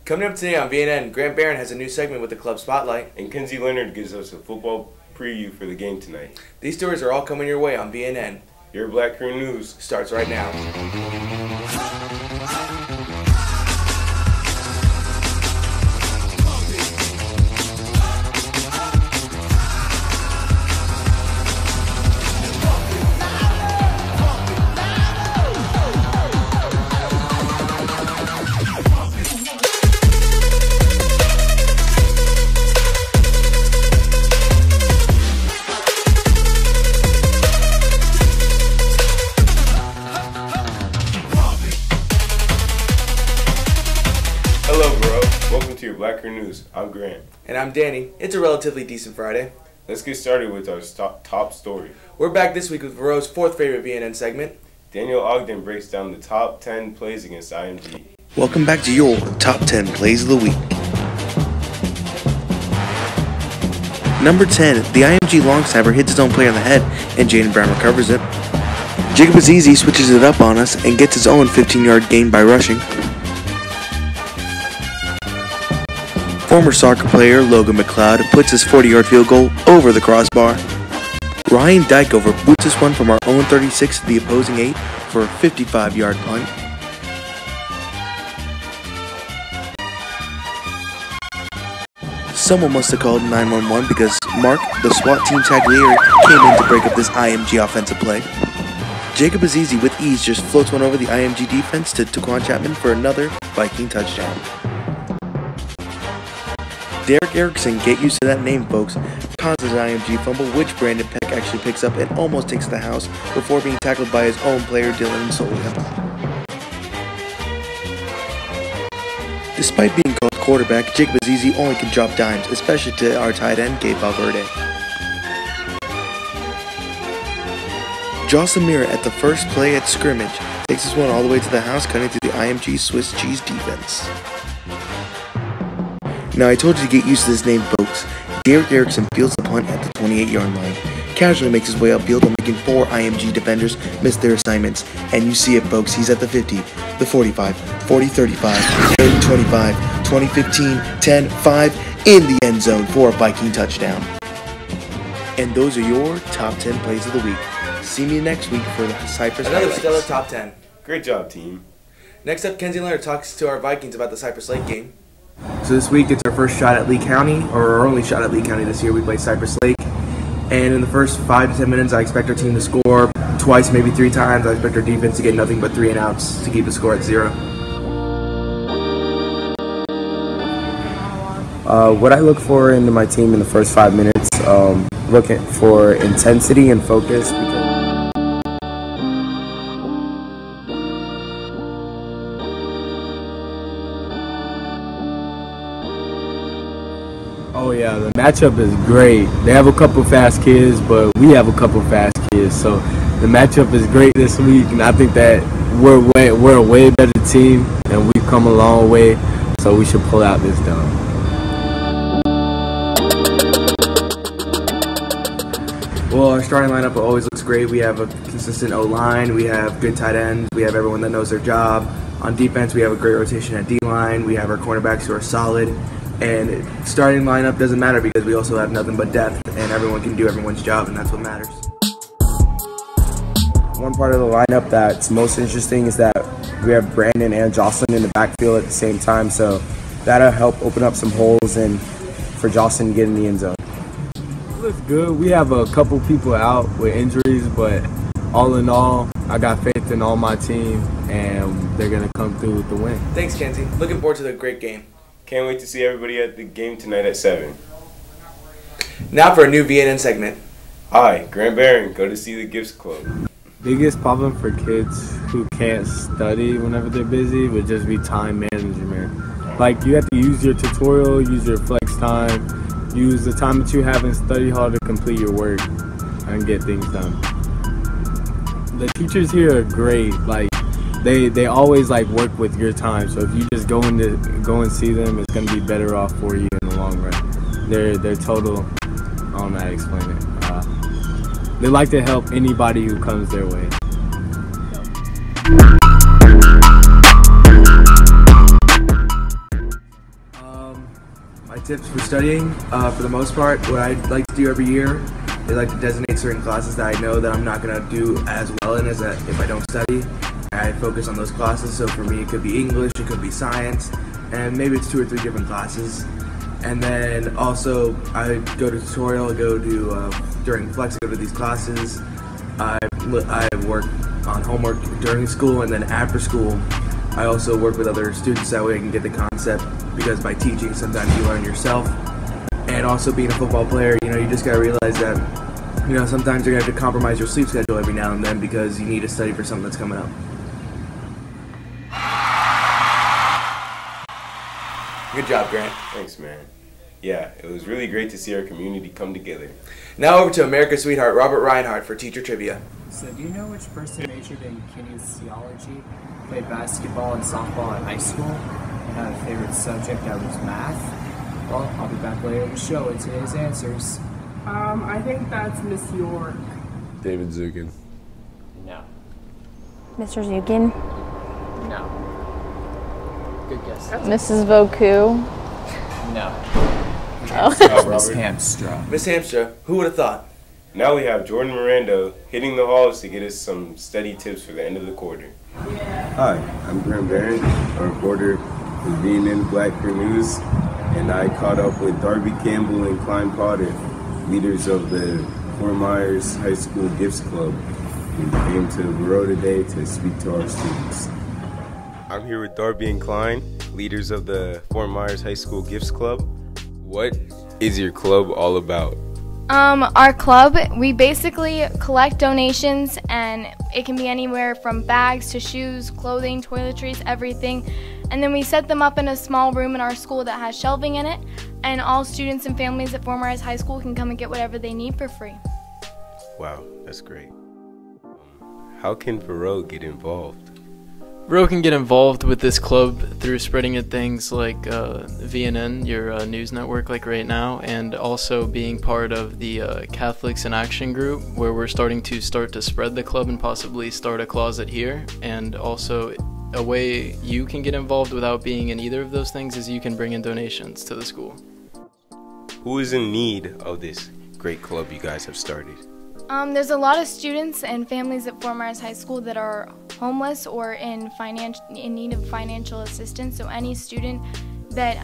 Coming up today on VNN, Grant Barron has a new segment with the Club Spotlight. And Kenzie Leonard gives us a football preview for the game tonight. These stories are all coming your way on VNN. Your Black Crew News starts right now. Welcome to your Black Crew News. I'm Grant. And I'm Danny. It's a relatively decent Friday. Let's get started with our top story. We're back this week with Vero's fourth favorite VNN segment. Daniel Ogden breaks down the top 10 plays against IMG. Welcome back to your top 10 plays of the week. Number 10, the IMG long snapper hits his own player on the head, and Jaden Brown recovers it. Jacob Azizi switches it up on us and gets his own 15-yard gain by rushing. Former soccer player Logan McLeod puts his 40-yard field goal over the crossbar. Ryan Dykover boots this one from our own 36 to the opposing 8 for a 55-yard punt. Someone must have called 911 because Mark, the SWAT team tagliere, came in to break up this IMG offensive play. Jacob Azizi with ease just floats one over the IMG defense to Taquan Chapman for another Viking touchdown. Derek Erickson, get used to that name folks, causes an IMG fumble which Brandon Peck actually picks up and almost takes the house before being tackled by his own player Dylan Solia. Despite being called quarterback, Jacob Azizi only can drop dimes, especially to our tight end Gabe Valverde. Jocelyn Mira at the first play at scrimmage takes this one all the way to the house, cutting through the IMG Swiss cheese defense. Now I told you to get used to this name folks. Derek Erickson fields the punt at the 28-yard line, casually makes his way upfield while making 4 IMG defenders miss their assignments, and you see it folks, he's at the 50, the 45, 40, 35, 30, 25, 20, 15, 10, 5 in the end zone for a Viking touchdown. And those are your top 10 plays of the week. See me next week for the Cypress Another highlights. stellar top 10. Great job, team. Next up, Kenzie Leonard talks to our Vikings about the Cypress Lake game. So this week it's our first shot at Lee County, or our only shot at Lee County this year. We play Cypress Lake, and in the first 5 to 10 minutes I expect our team to score twice, maybe 3 times. I expect our defense to get nothing but 3 and outs to keep the score at 0. What I look for in my team in the first 5 minutes, looking for intensity and focus. Oh yeah, the matchup is great. They have a couple fast kids, but we have a couple fast kids. So the matchup is great this week, and I think that we're a way better team, and we've come a long way. So we should pull out this dub. Well, our starting lineup always looks great. We have a consistent O-line, we have good tight ends, we have everyone that knows their job. On defense, we have a great rotation at D-line, we have our cornerbacks who are solid. And starting lineup doesn't matter because we also have nothing but depth, and everyone can do everyone's job, and that's what matters. One part of the lineup that's most interesting is that we have Brandon and Jocelyn in the backfield at the same time, so that'll help open up some holes and for Jocelyn to get in the end zone. It looks good. We have a couple people out with injuries, but all in all, I got faith in all my team, and they're going to come through with the win. Thanks, Kenzie. Looking forward to the great game. Can't wait to see everybody at the game tonight at 7. Now for a new VNN segment. Hi, Grant Barron, go to see the Gifts Club. Biggest problem for kids who can't study whenever they're busy would just be time management. Like, you have to use your tutorial, use your flex time, use the time that you have in study hall to complete your work and get things done. The teachers here are great. Like, they always like work with your time. So if you just go and see them, it's gonna be better off for you in the long run. They're total. I don't know how to explain it. They like to help anybody who comes their way. tips for studying, for the most part, what I like to do every year is like to designate certain classes that I know that I'm not going to do as well in as if I don't study. I focus on those classes, so for me it could be English, it could be science, and maybe it's 2 or 3 different classes. And then also I go to tutorial, during flex, I go to these classes. I work on homework during school, and then after school I also work with other students, that way I can get the concept, because by teaching sometimes you learn yourself. And also being a football player, you just gotta realize that, sometimes you're gonna have to compromise your sleep schedule every now and then because you need to study for something that's coming up. Good job, Grant. Thanks, man. Yeah, it was really great to see our community come together. Now over to America's sweetheart, Robert Reinhardt, for teacher trivia. So do you know which person majored in kinesiology, played basketball and softball in high school, and had a favorite subject that was math? Well, I'll be back later in the show with today's answers. I think that's Miss York. David Zukin. No. Mr. Zukin. No. Good guess. Mrs. Voku. No. Oh. Miss Hamstra. Miss Hamstra, who would have thought? Now we have Jordan Miranda hitting the halls to get us some study tips for the end of the quarter. Hi, I'm Graham Barron, a reporter with VNN October News, and I caught up with Darby Campbell and Klein Potter, leaders of the Fort Myers High School Gifts Club, who came to Bureau today to speak to our students. I'm here with Darby and Klein, leaders of the Fort Myers High School Gifts Club. What is your club all about? Our club, we basically collect donations, and it can be anywhere from bags to shoes, clothing, toiletries, everything. And then we set them up in a small room in our school that has shelving in it, and all students and families at Fort Myers High School can come and get whatever they need for free. Wow, that's great. How can Bureau get involved? Bureau can get involved with this club through spreading it things like VNN, your news network like right now, and also being part of the Catholics in Action group, where we're starting to spread the club and possibly start a closet here. And also a way you can get involved without being in either of those things is you can bring in donations to the school. Who is in need of this great club you guys have started? There's a lot of students and families at Fort Myers High School that are homeless or in need of financial assistance. So any student that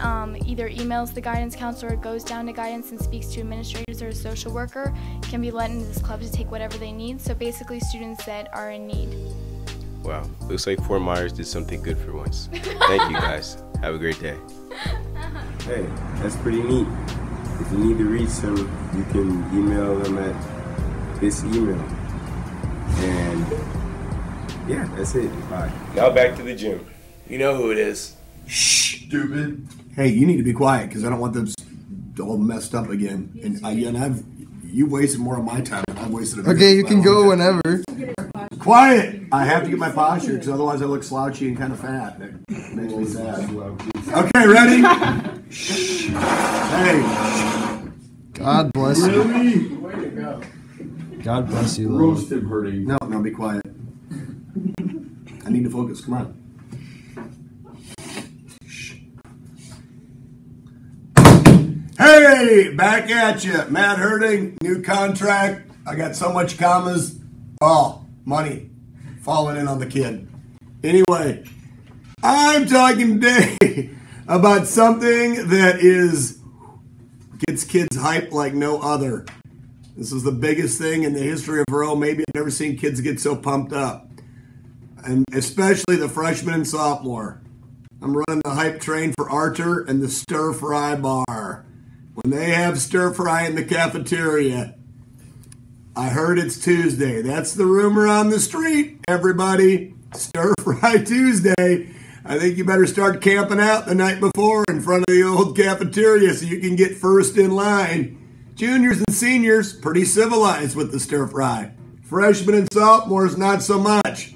either emails the guidance counselor or goes down to guidance and speaks to administrators or a social worker can be let into this club to take whatever they need. So basically students that are in need. Wow, looks like Fort Myers did something good for once. Thank you guys. Have a great day. Hey, that's pretty neat. If you need to reach them, you can email them at this email. And yeah, that's it. Bye. Now back to the gym. You know who it is. Shh, stupid. Hey, you need to be quiet because I don't want them all messed up again. And you've wasted more of my time than I've wasted. Okay, you can go whenever. Quiet! I have to get my posture because otherwise I look slouchy and kind of fat. That makes me sad. Okay, ready? Shh. Hey. God bless you. Really? Way to go. God bless you. Roast him, hurting. No, be quiet. I need to focus. Come on. Hey, back at you. Matt Hurting, new contract. I got so much commas. Oh, money falling in on the kid. Anyway, I'm talking today about something that gets kids hyped like no other. This is the biggest thing in the history of Roe. Maybe I've never seen kids get so pumped up. And especially the freshman and sophomore. I'm running the hype train for Archer and the Stir Fry Bar. When they have stir fry in the cafeteria, I heard it's Tuesday. That's the rumor on the street, everybody. Stir Fry Tuesday. I think you better start camping out the night before in front of the old cafeteria so you can get first in line. Juniors and seniors, pretty civilized with the stir fry. Freshmen and sophomores, not so much.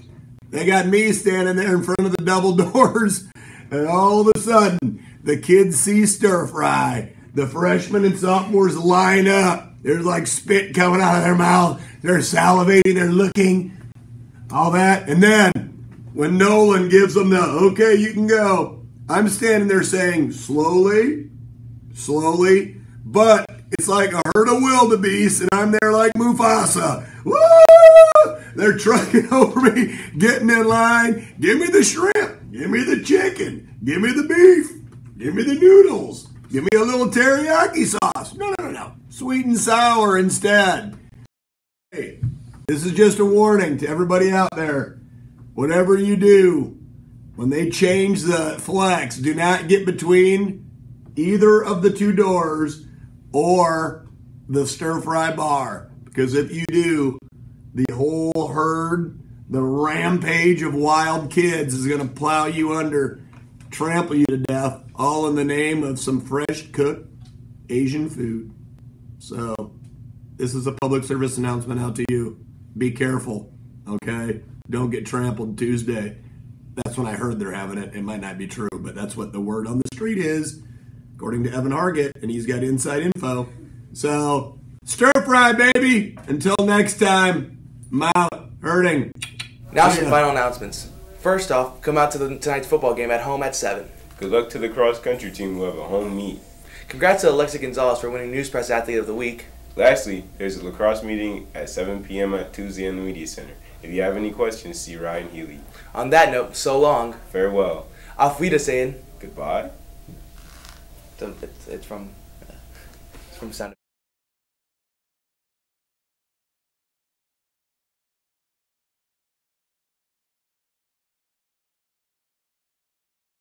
They got me standing there in front of the double doors, and all of a sudden, the kids see stir fry. The freshmen and sophomores line up. There's like spit coming out of their mouth. They're salivating, they're looking, all that. And then, when Nolan gives them the, okay, you can go, I'm standing there saying, slowly, slowly, but it's like a herd of wildebeest, and I'm there like Mufasa. Woo! They're trucking over me, getting in line. Give me the shrimp. Give me the chicken. Give me the beef. Give me the noodles. Give me a little teriyaki sauce. No. Sweet and sour instead. Hey, this is just a warning to everybody out there. Whatever you do, when they change the flex, do not get between either of the two doors or the stir-fry bar. Because if you do, the whole herd, the rampage of wild kids is going to plow you under, trample you to death, all in the name of some fresh cooked Asian food. So, this is a public service announcement out to you. Be careful, okay? Don't get trampled Tuesday. That's when I heard they're having it. It might not be true, but that's what the word on the street is, according to Evan Hargett, and he's got inside info. So, stir fry, baby. Until next time, I'm out. Herding. Now some final announcements. First off, come out to tonight's football game at home at 7. Good luck to the cross-country team who have a home meet. Congrats to Alexa Gonzalez for winning News Press Athlete of the Week. Lastly, there's a lacrosse meeting at 7 p.m. at Tuesday in the Media Center. If you have any questions, see Ryan Healy. On that note, so long. Farewell. Auf Wiedersehen. Goodbye. It's from Sound.